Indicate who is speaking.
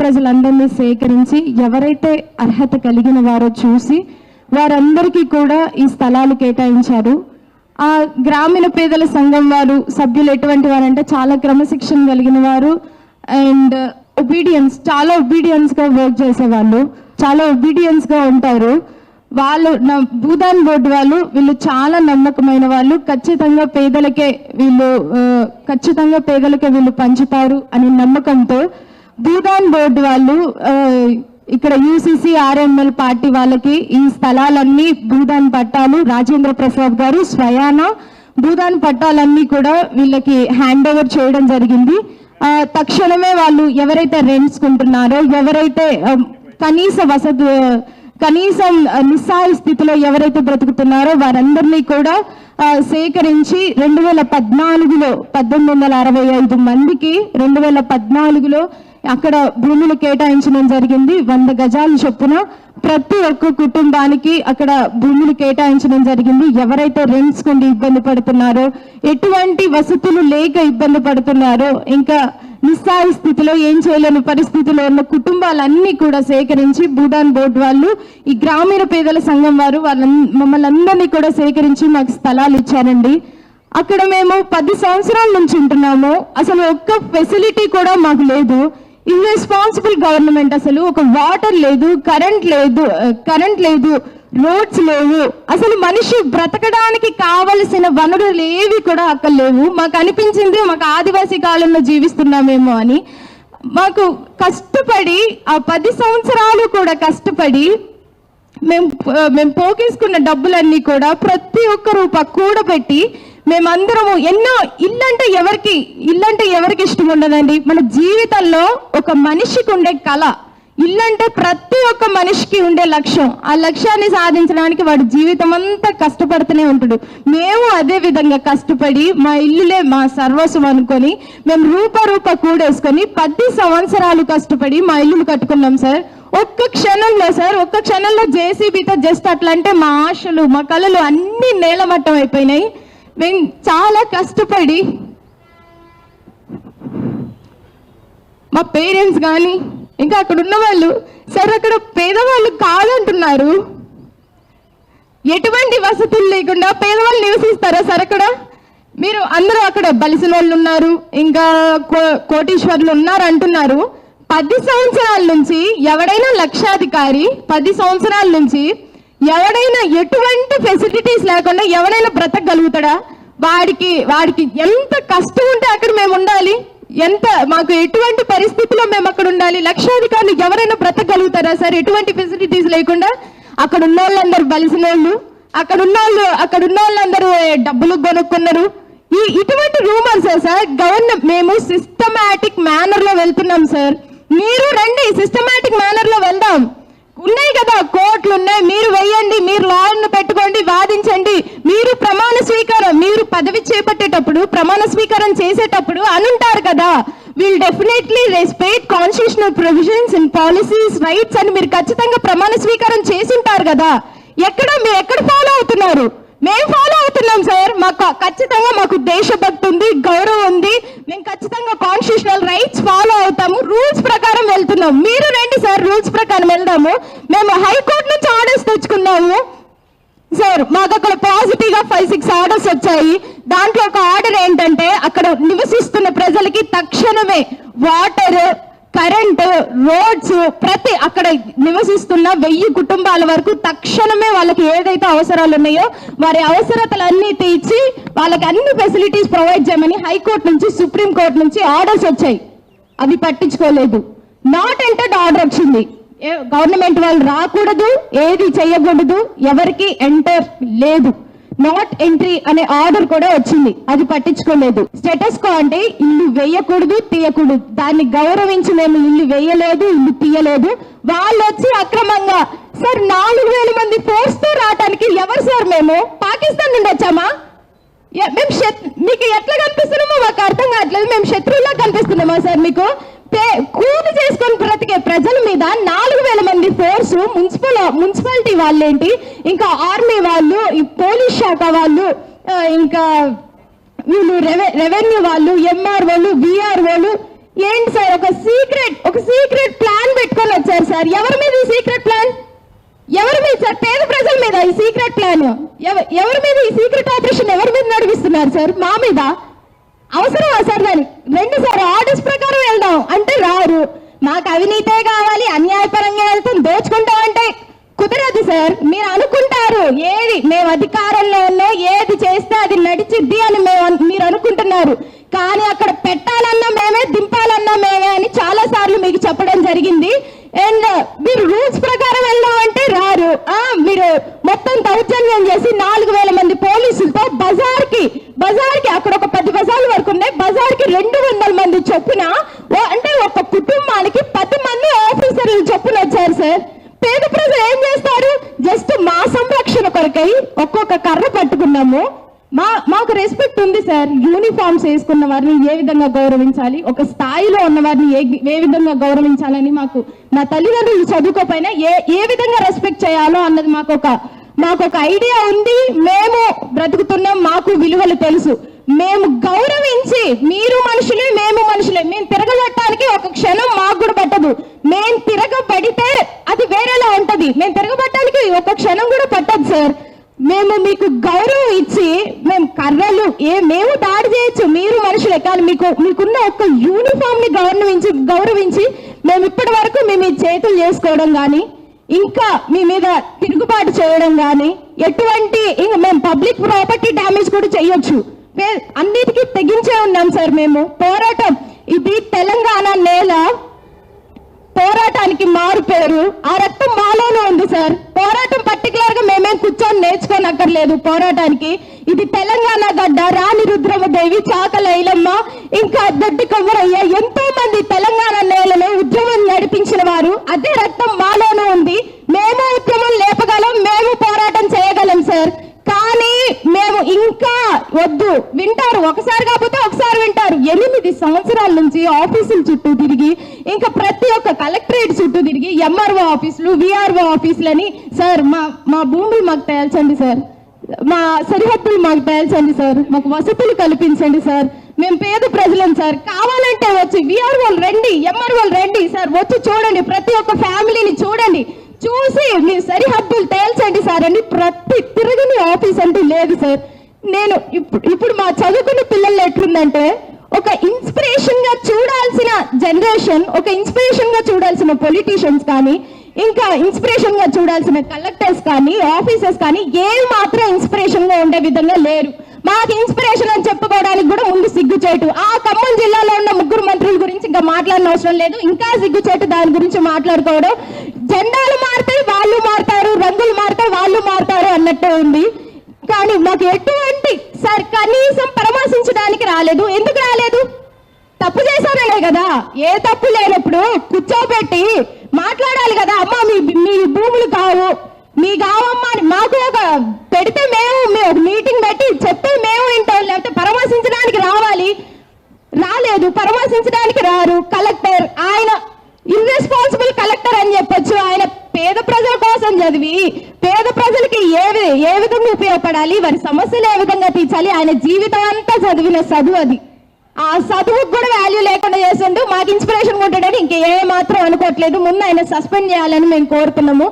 Speaker 1: ప్రజలందరినీ సేకరించి ఎవరైతే అర్హత కలిగిన వారో చూసి వారందరికీ కూడా ఈ స్థలాలు కేటాయించారు. ఆ గ్రామీణ పేదల సంఘం వారు సభ్యులు ఎటువంటి వారంటే చాలా క్రమశిక్షణ కలిగిన వారు అండ్ చాలా ఒబీడియన్స్గా వర్క్ చేసేవాళ్ళు, చాలా ఒబీడియన్స్గా ఉంటారు. వాళ్ళు భూదాన్ బోర్డు వీళ్ళు చాలా నమ్మకమైన వాళ్ళు. ఖచ్చితంగా పేదలకే వీళ్ళు పంచుతారు అని నమ్మకంతో భూదాన్ బోర్డు వాళ్ళు ఇక్కడ యూసీసీ ఆర్ఎంఎల్ పార్టీ వాళ్ళకి ఈ స్థలాలన్నీ భూదాన్ పట్టాలు రాజేంద్ర ప్రసాద్ గారు స్వయాన భూదాన్ పట్టాలన్నీ కూడా వీళ్ళకి హ్యాండ్ ఓవర్ చేయడం జరిగింది. తక్షణమే వాళ్ళు ఎవరైతే రెంట్స్ కొంటున్నారో, ఎవరైతే కనీసం నిస్సహాయ స్థితిలో ఎవరైతే బ్రతుకుతున్నారో వారందరినీ కూడా సేకరించి 2014లో 1865 మందికి 2014లో అక్కడ భూములు కేటాయించడం జరిగింది. 100 గజాలు చొప్పున ప్రతి ఒక్క కుటుంబానికి అక్కడ భూములు కేటాయించడం జరిగింది. ఎవరైతే రెంట్స్ కొండి ఇబ్బంది పడుతున్నారో, ఎటువంటి వసతులు లేక ఇబ్బంది పడుతున్నారో, ఇంకా నిస్సహాయ స్థితిలో ఏం చేయలేని పరిస్థితిలో ఉన్న కుటుంబాలన్నీ కూడా సేకరించి భూదాన్ బోర్డు వాళ్ళు ఈ గ్రామీణ పేదల సంఘం వారు మమ్మల్ని అందరినీ కూడా సేకరించి మాకు స్థలాలు ఇచ్చారండి. అక్కడ మేము 10 సంవత్సరాల నుంచి ఉంటున్నాము. అసలు ఒక్క ఫెసిలిటీ కూడా మాకు లేదు. Irresponsible government. అసలు ఒక వాటర్ లేదు, కరెంట్ లేదు, రోడ్స్ లేవు. అసలు మనిషి బ్రతకడానికి కావలసిన వనరులు ఏవి కూడా అక్కడ లేవు. మాకు అనిపించింది మాకు ఆదివాసీ కాలంలో జీవిస్తున్నామేమో అని. మాకు కష్టపడి ఆ 10 సంవత్సరాలు కూడా కష్టపడి మేము పోగేసుకున్న డబ్బులన్నీ కూడా ప్రతి ఒక్క రూపాయి కూడబెట్టి మేమందరము ఎన్నో ఇల్లంటే ఎవరికి ఇష్టం ఉండదండి. మన జీవితంలో ఒక మనిషికి ఉండే కళ ఇల్లంటే ప్రతి ఒక్క మనిషికి ఉండే లక్ష్యం. ఆ లక్ష్యాన్ని సాధించడానికి వాడి జీవితం అంతా కష్టపడుతూనే ఉంటాడు. మేము అదే విధంగా కష్టపడి మా ఇల్లులే మా సర్వస్వం అనుకొని మేము రూప కూడేసుకొని 10 సంవత్సరాలు కష్టపడి మా ఇల్లులు కట్టుకున్నాం సార్. ఒక్క క్షణంలో జేసీబీతో జస్ట్ అట్లా అంటే మా ఆశలు మా కళలు అన్ని నేలమట్టం అయిపోయినాయి. మేము చాలా కష్టపడి మా పేరెంట్స్ కానీ ఇంకా అక్కడ ఉన్న వాళ్ళు సార్ అక్కడ పేదవాళ్ళు కాదంటున్నారు. ఎటువంటి వసతులు లేకుండా పేదవాళ్ళు నివసిస్తారా సార్ అక్కడ? మీరు అందరూ అక్కడ బలిసిన వాళ్ళు ఉన్నారు, ఇంకా కోటీశ్వర్లు ఉన్నారు అంటున్నారు. 10 సంవత్సరాల నుంచి ఎవడైనా లక్షాధికారి 10 సంవత్సరాల నుంచి ఎవడైనా ఎటువంటి ఫెసిలిటీస్ లేకుండా ఎవడైనా బ్రతకగలుగుతాడా? వాడికి ఎంత కష్టం ఉంటే అక్కడ మేము ఉండాలి, మాకు ఎటువంటి పరిస్థితిలో మేము అక్కడ ఉండాలి? లక్షాధికారులు ఎవరైనా బ్రతకగలుగుతారా సార్ ఎటువంటి ఫెసిలిటీస్ లేకుండా? అక్కడ ఉన్న వాళ్ళందరూ బలిసిన వాళ్ళు, అక్కడ ఉన్న వాళ్ళందరూ డబ్బులు కొనుక్కున్నారు. ఇటువంటి రూమర్స్ సార్. మేము సిస్టమాటిక్ మేనర్ లో వెళ్తున్నాం సార్. మీరు రండి, సిస్టమాటిక్ మేనర్ లో వెళ్దాం. ఉన్నాయి కదా, కోర్టులు ఉన్నాయి, మీరు వెయ్యండి, మీరు లాయర్ను పెట్టుకోండి, వాదించండి. మీరు ప్రమాణ స్వీకారం, మీరు పదవి చేపట్టేటప్పుడు ప్రమాణ స్వీకారం చేసేటప్పుడు అనుంటారు కదా, will definitely respect constitutional provisions and policies rights అని మీరు ఖచ్చితంగా ప్రమాణ స్వీకారం చేసి ఉంటారు కదా. మీరు ఎక్కడ ఫాలో అవుతున్నారు? మేము ఫాలో అవుతున్నాం సార్. ఖచ్చితంగా మాకు దేశభక్తి ఉంది, గౌరవం ఉంది. మేము ఖచ్చితంగా కాన్స్టిట్యూషనల్ రైట్స్ ఫాలో అవుతాము, రూల్స్ ప్రకారం వెళ్తున్నాం. మీరు రండి సార్, రూల్స్ ప్రకారం వెళ్దాము. మేము హైకోర్టు నుంచి ఆర్డర్స్ తెచ్చుకున్నాము సార్. మాకు అక్కడ పాజిటివ్ గా 5-6 ఆర్డర్స్ వచ్చాయి. దాంట్లో ఒక ఆర్డర్ ఏంటంటే అక్కడ నివసిస్తున్న ప్రజలకి తక్షణమే వాటర్, కరెంటు, రోడ్స్, అక్కడ నివసిస్తున్న 1000 కుటుంబాల వరకు తక్షణమే వాళ్ళకి ఏదైతే అవసరాలు ఉన్నాయో వారి అవసరతలన్నీ తీర్చి వాళ్ళకి అన్ని ఫెసిలిటీస్ ప్రొవైడ్ చేయమని హైకోర్టు నుంచి సుప్రీంకోర్టు నుంచి ఆర్డర్స్ వచ్చాయి. అవి పట్టించుకోలేదు. నాట్ ఎంటర్డ్ ఆర్డర్ వచ్చింది. గవర్నమెంట్ వాళ్ళు రాకూడదు, ఏది చేయకూడదు, ఎవరికి ఎంటర్ లేదు. నాట్ ఎంట్రీ అనే ఆర్డర్ కూడా వచ్చింది. అది పట్టించుకోలేదు. స్టేటస్ కో అంటే ఇల్లు వేయకూడదు, తీయకూడదు. దాన్ని గౌరవించి మేము ఇల్లు వేయలేదు, ఇల్లు తీయలేదు. వాళ్ళు వచ్చి అక్రమంగా సార్ 4000 మంది ఫోర్స్ తో రావడానికి ఎవరు సార్? మేము పాకిస్తాన్ నుండి వచ్చామా? మీకు ఎట్లా కనిపిస్తున్నామో మాకు అర్థం కావట్లేదు. మేము శత్రువులా కనిపిస్తున్నామా సార్ మీకు? కూలి చేసుకొని బ్రతికే ప్రజల మీద 4000 మంది ఫోర్సు, మున్సిపాలిటీ వాళ్ళేంటి, ఇంకా ఆర్మీ వాళ్ళు, పోలీస్ శాఖ వాళ్ళు, ఇంకా వీళ్ళు రెవెన్యూ వాళ్ళు, ఎంఆర్ఓలు, విఆర్ఓలు, ఏంటి సార్ ఒక సీక్రెట్ ప్లాన్ పెట్టుకొని వచ్చారు సార్. ఎవరి మీద ఈ సీక్రెట్ ప్లాన్? ఎవరి మీద సార్? పేద ప్రజల మీద ఈ సీక్రెట్ ప్లాన్? ఎవరి మీద ఈ సీక్రెట్ ఆపరేషన్ ఎవరి మీద నడిపిస్తున్నారు సార్? మా మీద. అవసరమా సార్ దాన్ని? రెండు సార్ ఆర్డర్స్ ప్రకారం వెళ్దాం అంటే రారు. మాకు అవినీతే కావాలి, అన్యాయపరంగా వెళ్తాం, దోచుకుంటాం అంటే కుదరదు సార్. మీరు అనుకుంటారు ఏది మేము అధికారంలో ఉన్నాం, ఏది చేస్తే అది నడిచిద్ది అని మీరు అనుకుంటున్నారు. కానీ అక్కడ పెట్టాలన్నా మేమే, దింపాలన్నా మేమే అని చాలా సార్లు మీకు చెప్పడం జరిగింది. అండ్ మీరు రూల్స్ ప్రకారం వెళ్దాం అంటే రారు. మీరు మొత్తం దౌర్జన్యం చేసి 4,000 మంది పోలీసులతో బజార్కి అక్కడ ఒక 10 బజార్ల వరకు ఉన్నాయి, బజార్కి 200 మంది చొప్పున, అంటే ఒక కుటుంబానికి 10 మంది ఆఫీసర్లు చొప్పున వచ్చారు సార్. పేద ప్రజలు ఏం చేస్తారు? జస్ట్ మా సంరక్షణ కొరకై ఒక్కొక్క కర్ర పట్టుకున్నాము. మాకు రెస్పెక్ట్ ఉంది సార్. యూనిఫామ్స్ వేసుకున్న వారిని ఏ విధంగా గౌరవించాలి, ఒక స్థాయిలో ఉన్న వారిని ఏ విధంగా గౌరవించాలని మా తల్లిదండ్రులు చదువుకోపోయినా ఏ విధంగా రెస్పెక్ట్ చేయాలో అన్నది మాకు ఒక ఐడియా ఉంది. మేము బ్రతుకుతున్నాం, మాకు విలువలు తెలుసు. మేము గౌరవించి, మీరు మనుషులే మేము మనుషులే, మేము తిరగబట్టడానికి ఒక క్షణం మాకు కూడా పట్టదు. మేము తిరగబడితే అది వేరేలా ఉంటది. మేము తిరగబట్టడానికి ఒక క్షణం కూడా పట్టదు సార్. మేము మీకు గౌరవం ఇచ్చి, మేము కర్రలు మేము దాడి చేయొచ్చు, మీరు మనుషులే, కానీ మీకున్న ఒక యూనిఫామ్ ని గౌరవించి మేము ఇప్పటి వరకు మేము ఈ చేతులు చేసుకోవడం కానీ, ఇంకా మీ మీద తిరుగుబాటు చేయడం కానీ, ఎటువంటి మేము పబ్లిక్ ప్రాపర్టీ డ్యామేజ్ కూడా చేయొచ్చు. అన్నిటికీ తెగించే ఉన్నాం సార్. మేము పోరాటం, ఇది తెలంగాణ నేల, పోరాటానికి మారు పేరు. ఆ రక్తం మాలోనే ఉంది సార్. పోరాటం పర్టికులర్ గా మేమేం కూర్చొని నేర్చుకోనక్కర్లేదు. పోరాటానికి ఇది తెలంగాణ గడ్డ. రాణి రుద్రమదేవి, చాకల ఐలమ్మ, ఇంకా దొడ్డి కొమ్మరయ్య, ఎంతో మంది తెలంగాణ నేలలో ఉద్యమం నడిపించిన వారు. అదే రక్తం మాలోనే ఉంది. మేము ఉద్యమం లేపగలం, మేము పోరాటం చేయగలం సార్. కానీ మేము ఇంకా వద్దు. వింటారు, ఒకసారి కాకపోతే ఒకసారి వింటారు. 8 సంవత్సరాల నుంచి ఆఫీసుల చుట్టూ తిరిగి, ఇంకా ప్రతి ఒక్క కలెక్టరేట్ చుట్టూ తిరిగి, ఎంఆర్ఓ ఆఫీసులు, విఆర్ఓ ఆఫీసులని, సార్ మా భూములు మాకు తేల్చండి సార్, మా సరిహద్దులు మాకు తేల్చండి సార్, మాకు వసతులు కల్పించండి సార్, మేము పేద ప్రజలం సార్, కావాలంటే వచ్చి విఆర్ఓలు రండి, ఎంఆర్ఓలు రండి సార్, వచ్చి చూడండి, ప్రతి ఒక్క ఫ్యామిలీని చూడండి, చూసి మీ సరిహద్దులు తేల్చండి సార్ అని. ప్రతి తిరగని ఆఫీస్ అంటూ లేదు సార్. నేను ఇప్పుడు మా చదువుకున్న పిల్లలు ఎట్లుందంటే, ఒక ఇన్స్పిరేషన్ గా చూడాల్సిన జనరేషన్, ఒక ఇన్స్పిరేషన్ గా చూడాల్సిన పొలిటీషియన్స్ కానీ, ఇంకా ఇన్స్పిరేషన్ గా చూడాల్సిన కలెక్టర్స్ కానీ, ఆఫీసర్స్ కానీ మాత్రం ఇన్స్పిరేషన్ గా ఉండే విధంగా లేరు. మాకు ఇన్స్పిరేషన్ అని చెప్పుకోవడానికి కూడా ముందు సిగ్గుచేటు. ఆ ఖమ్మం జిల్లాలో ఉన్న 3 మంత్రుల గురించి ఇంకా మాట్లాడిన అవసరం లేదు. ఇంకా సిగ్గుచేటు దాని గురించి మాట్లాడుకోవడం. జెండాలు మారితే వాళ్ళు మారుతారు, రంగులు మారితే వాళ్ళు మారుతారు అన్నట్టే ఉంది. కానీ మాకు ఎటువంటి సార్ కనీసం పరామర్శించడానికి రాలేదు. ఎందుకు రాలేదు? తప్పు చేశారనే కదా. ఏ తప్పు లేనప్పుడు కూర్చోబెట్టి మాట్లాడాలి కదా. అమ్మ మీ భూములు కావు, మీ కావమ్మా అని మాకు ఒక పెడితే మేము ఒక మీటింగ్ పెట్టి చెప్తే మేము వింటాం. లేకపోతే పరామర్శించడానికి రాలేదు, పరామర్శించడానికి రారు. కలెక్టర్ ఆయన ఇర్రెస్పాన్సిబుల్ కలెక్టర్ అని చెప్పొచ్చు. ఆయన పేద ప్రజల కోసం చదివి, పేద ప్రజలకి ఏ విధంగా ఉపయోగపడాలి, వారి సమస్యలు ఏ విధంగా తీర్చాలి, ఆయన జీవితం అంతా చదివిన చదువు అది. ఆ చదువుకు కూడా వాల్యూ లేకుండా చేసిండు. మాకు ఇన్స్పిరేషన్ ఉంటాడని ఇంకే మాత్రం అనుకోవట్లేదు. ముందు ఆయన సస్పెండ్ చేయాలని మేము కోరుతున్నాము.